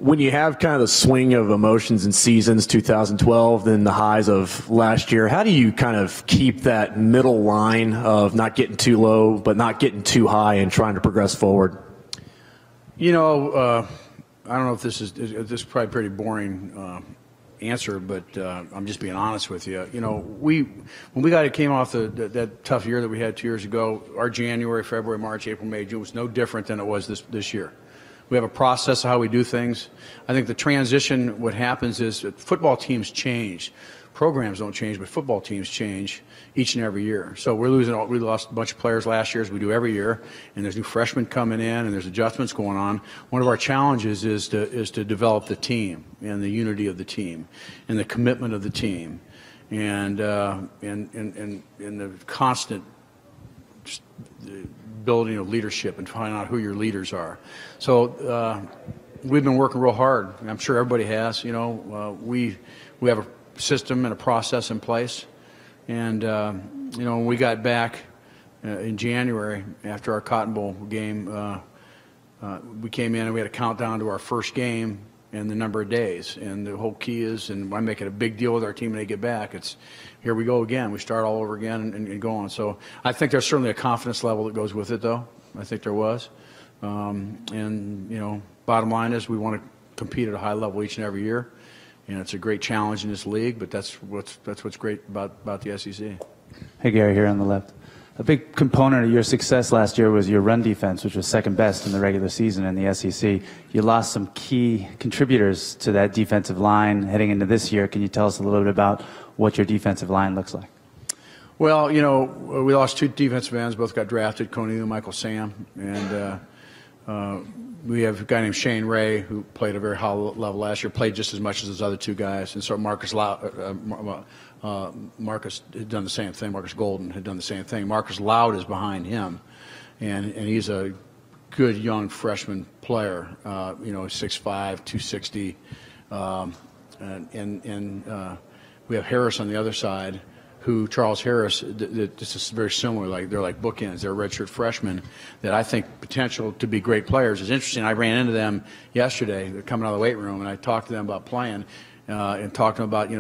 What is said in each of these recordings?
When you have kind of the swing of emotions and seasons, 2012, then the highs of last year, how do you kind of keep that middle line of not getting too low but not getting too high and trying to progress forward? You know, I don't know if this is probably a pretty boring answer, but I'm just being honest with you. You know, when we came off that tough year that we had 2 years ago, our January, February, March, April, May, June was no different than it was this year. We have a process of how we do things. I think the transition, what happens is that football teams change. Programs don't change, but football teams change each and every year. So we lost a bunch of players last year, as we do every year, and there's new freshmen coming in, and there's adjustments going on. One of our challenges is to develop the team and the unity of the team and the commitment of the team and the constant building of leadership and finding out who your leaders are. So we've been working real hard. I'm sure everybody has. You know, we have a system and a process in place. And, you know, when we got back in January after our Cotton Bowl game, we came in and we had a countdown to our first game and the number of days. And the whole key is, and I make it a big deal with our team when they get back, it's here we go again. We start all over again and go on. So I think there's certainly a confidence level that goes with it, though. I think there was. And, you know, bottom line is we want to compete at a high level each and every year. And it's a great challenge in this league, but that's what's great about the SEC. Hey, Gary, here on the left. A big component of your success last year was your run defense, which was second best in the regular season in the SEC. You lost some key contributors to that defensive line heading into this year. Can you tell us a little bit about what your defensive line looks like? Well, you know, we lost two defensive ends. Both got drafted, Coney and Michael Sam. And we have a guy named Shane Ray who played a very high level last year, played just as much as those other two guys. And so Marcus had done the same thing. Marcus Golden had done the same thing. Marcus Loud is behind him, and he's a good young freshman player. You know, 6'5", 260, and we have Harris on the other side, who Charles Harris, this is very similar. Like they're like bookends. They're redshirt freshmen that I think potential to be great players. It's interesting. I ran into them yesterday. They're coming out of the weight room, and I talked to them about playing and talking about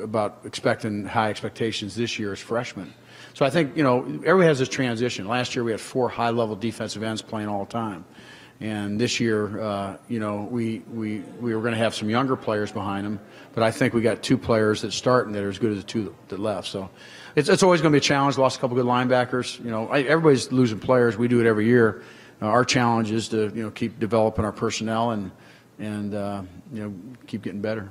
about expecting high expectations this year as freshmen. So I think everybody has this transition. Last year we had 4 high-level defensive ends playing all the time. And this year, we were going to have some younger players behind them, but I think we got 2 players that start and that are as good as the 2 that left. So it's always going to be a challenge. Lost a couple good linebackers. Everybody's losing players. We do it every year. Our challenge is to keep developing our personnel and keep getting better.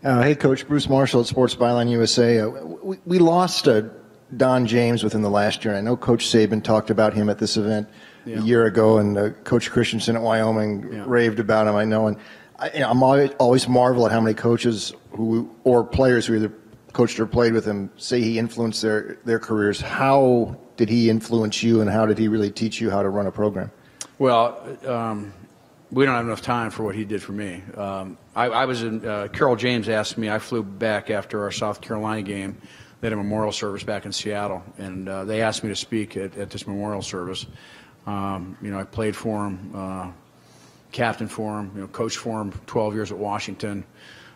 Hey, Coach, Bruce Marshall at Sports Byline USA. We lost Don James within the last year. I know Coach Saban talked about him at this event a year ago, and Coach Christensen at Wyoming raved about him, I know. And I'm always marvel at how many coaches or players who either coached or played with him say he influenced their careers. How did he influence you, and how did he really teach you how to run a program? Well, we don't have enough time for what he did for me. I was in Carroll James asked me. I flew back after our South Carolina game. They had a memorial service back in Seattle, and they asked me to speak at this memorial service. I played for him, captain for him, coached for him 12 years at Washington.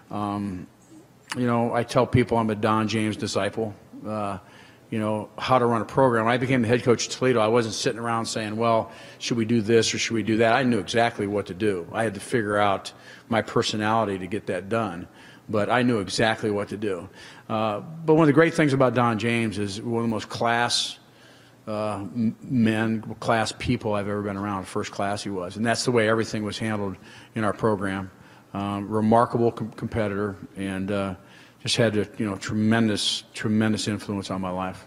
I tell people I'm a Don James disciple. How to run a program. When I became the head coach at Toledo, I wasn't sitting around saying, well, should we do this or should we do that? I knew exactly what to do. I had to figure out my personality to get that done, but I knew exactly what to do. But one of the great things about Don James is one of the most class people I've ever been around. First class he was, and that's the way everything was handled in our program. Remarkable competitor, and just had a tremendous influence on my life.